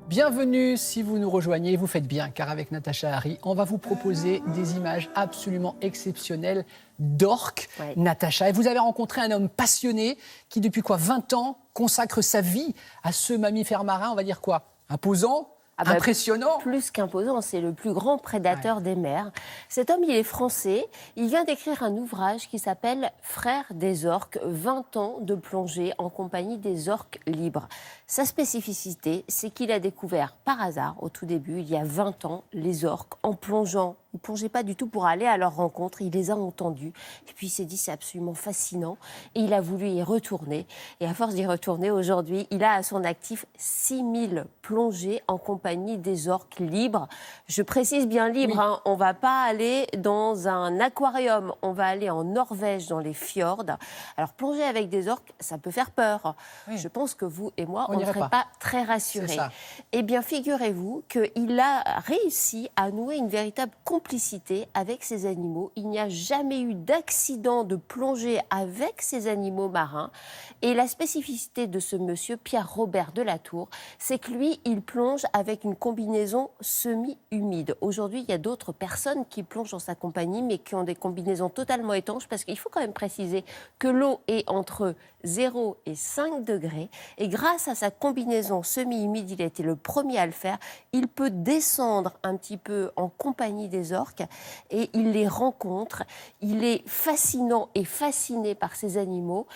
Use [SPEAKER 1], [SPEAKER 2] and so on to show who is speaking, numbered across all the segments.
[SPEAKER 1] Bienvenue si vous nous rejoignez, vous faites bien, car avec Natacha Harry, on va vous proposer des images absolument exceptionnelles d'orques.
[SPEAKER 2] Ouais.
[SPEAKER 1] Natacha, et vous avez rencontré un homme passionné qui, depuis 20 ans, consacre sa vie à ce mammifère marin, on va dire quoi? Imposant? Impressionnant.
[SPEAKER 2] Plus qu'imposant, c'est le plus grand prédateur des mers. Cet homme, il est français. Il vient d'écrire un ouvrage qui s'appelle « Frères des orques, 20 ans de plongée en compagnie des orques libres ». Sa spécificité, c'est qu'il a découvert par hasard, au tout début, il y a 20 ans, les orques en plongeant. Il ne plongeait pas du tout pour aller à leur rencontre, il les a entendus. Et puis il s'est dit, c'est absolument fascinant. Et il a voulu y retourner. Et à force d'y retourner, aujourd'hui, il a à son actif 6000 plongées en compagnie des orques libres. Je précise bien libres,
[SPEAKER 1] Oui.
[SPEAKER 2] On ne va pas aller dans un aquarium, on va aller en Norvège, dans les fjords. Alors plonger avec des orques, ça peut faire peur.
[SPEAKER 1] Oui.
[SPEAKER 2] Je pense que vous et moi,
[SPEAKER 1] On
[SPEAKER 2] on ne
[SPEAKER 1] n'irait
[SPEAKER 2] serait pas très rassurés.
[SPEAKER 1] C'est ça.
[SPEAKER 2] Eh bien, figurez-vous qu'il a réussi à nouer une véritable complicité avec ces animaux. Il n'y a jamais eu d'accident de plongée avec ces animaux marins. Et la spécificité de ce monsieur, Pierre-Robert Delatour, c'est que lui, il plonge avec une combinaison semi-humide. Aujourd'hui, il y a d'autres personnes qui plongent dans sa compagnie, mais qui ont des combinaisons totalement étanches, parce qu'il faut quand même préciser que l'eau est entre 0 et 5 degrés. Et grâce à sa combinaison semi-humide, il a été le premier à le faire. Il peut descendre un petit peu en compagnie des orques et il les rencontre. Il est fascinant et fasciné par ces animaux.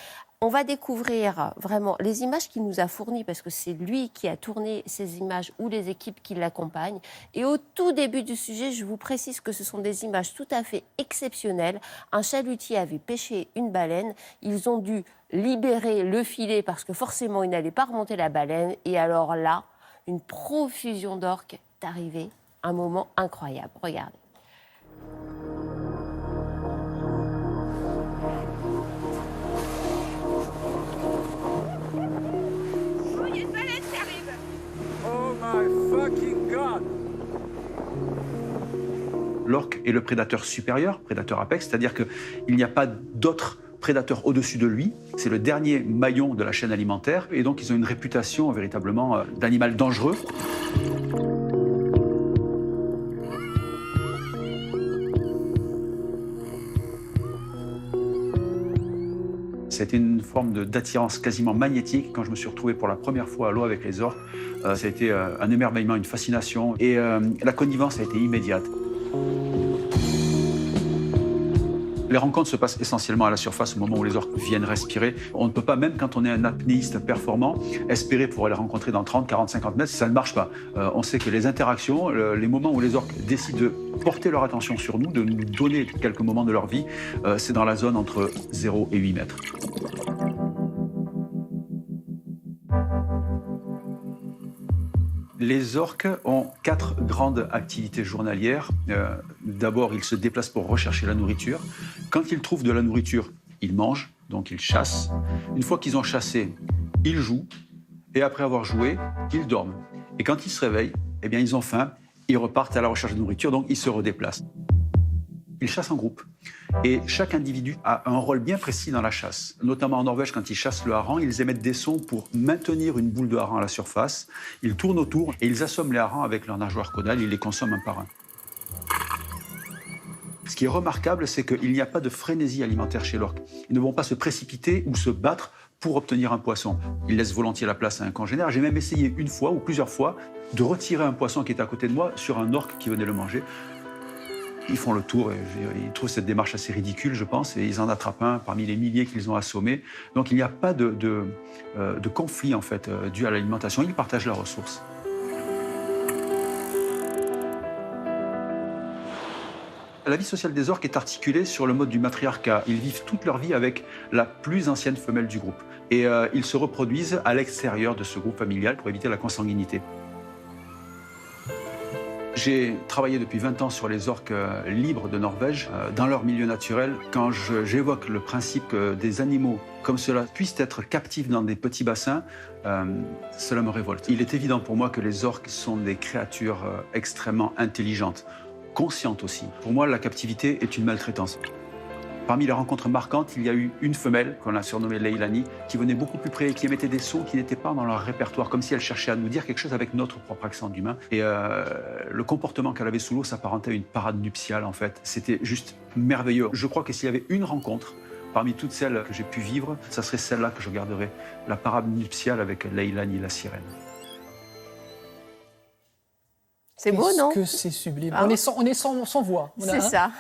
[SPEAKER 2] On va découvrir vraiment les images qu'il nous a fournies, parce que c'est lui qui a tourné ces images ou les équipes qui l'accompagnent. Et au tout début du sujet, je vous précise que ce sont des images tout à fait exceptionnelles. Un chalutier avait pêché une baleine. Ils ont dû libérer le filet parce que forcément, il n'allait pas remonter la baleine. Et alors là, une profusion d'orques est arrivée. Un moment incroyable. Regardez.
[SPEAKER 3] L'orque est le prédateur supérieur, prédateur apex, c'est-à-dire qu'il n'y a pas d'autres prédateurs au-dessus de lui. C'est le dernier maillon de la chaîne alimentaire et donc ils ont une réputation véritablement d'animal dangereux. C'était une forme d'attirance quasiment magnétique. Quand je me suis retrouvé pour la première fois à l'eau avec les orques, ça a été un émerveillement, une fascination et la connivence a été immédiate. Les rencontres se passent essentiellement à la surface au moment où les orques viennent respirer. On ne peut pas, même quand on est un apnéiste performant, espérer pouvoir les rencontrer dans 30, 40, 50 mètres. Ça ne marche pas. On sait que les interactions, les moments où les orques décident de porter leur attention sur nous, de nous donner quelques moments de leur vie, c'est dans la zone entre 0 et 8 mètres. Les orques ont 4 grandes activités journalières. D'abord, ils se déplacent pour rechercher la nourriture. Quand ils trouvent de la nourriture, ils mangent, donc ils chassent. Une fois qu'ils ont chassé, ils jouent. Et après avoir joué, ils dorment. Et quand ils se réveillent, eh bien, ils ont faim, ils repartent à la recherche de nourriture, donc ils se redéplacent. Ils chassent en groupe. Et chaque individu a un rôle bien précis dans la chasse. Notamment en Norvège, quand ils chassent le hareng, ils émettent des sons pour maintenir une boule de hareng à la surface. Ils tournent autour et ils assomment les harengs avec leurs nageoires caudales. Ils les consomment un par un. Ce qui est remarquable, c'est qu'il n'y a pas de frénésie alimentaire chez l'orque. Ils ne vont pas se précipiter ou se battre pour obtenir un poisson. Ils laissent volontiers la place à un congénère. J'ai même essayé une fois ou plusieurs fois de retirer un poisson qui était à côté de moi sur un orque qui venait le manger. Ils font le tour et ils trouvent cette démarche assez ridicule, je pense, et ils en attrapent un parmi les milliers qu'ils ont assommés. Donc il n'y a pas de conflit, en fait, dû à l'alimentation. Ils partagent leurs ressources. La vie sociale des orques est articulée sur le mode du matriarcat. Ils vivent toute leur vie avec la plus ancienne femelle du groupe. Et ils se reproduisent à l'extérieur de ce groupe familial pour éviter la consanguinité. J'ai travaillé depuis 20 ans sur les orques libres de Norvège, dans leur milieu naturel. Quand j'évoque le principe que des animaux comme cela puissent être captifs dans des petits bassins, cela me révolte. Il est évident pour moi que les orques sont des créatures extrêmement intelligentes, conscientes aussi. Pour moi, la captivité est une maltraitance. Parmi les rencontres marquantes, il y a eu une femelle, qu'on a surnommée Leilani, qui venait beaucoup plus près et qui émettait des sons qui n'étaient pas dans leur répertoire, comme si elle cherchait à nous dire quelque chose avec notre propre accent d'humain. Et le comportement qu'elle avait sous l'eau s'apparentait à une parade nuptiale, en fait. C'était juste merveilleux. Je crois que s'il y avait une rencontre, parmi toutes celles que j'ai pu vivre, ça serait celle-là que je garderais, la parade nuptiale avec Leilani, la sirène.
[SPEAKER 2] C'est beau, non?
[SPEAKER 1] Que c'est sublime.
[SPEAKER 2] Ah.
[SPEAKER 1] On est sans voix.
[SPEAKER 2] C'est ça.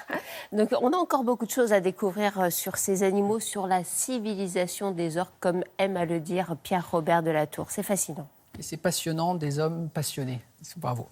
[SPEAKER 2] Donc, on a encore beaucoup de choses à découvrir sur ces animaux, sur la civilisation des orques, comme aime à le dire Pierre Robert de la Tour. C'est fascinant.
[SPEAKER 1] Et c'est passionnant, des hommes passionnés. Bravo.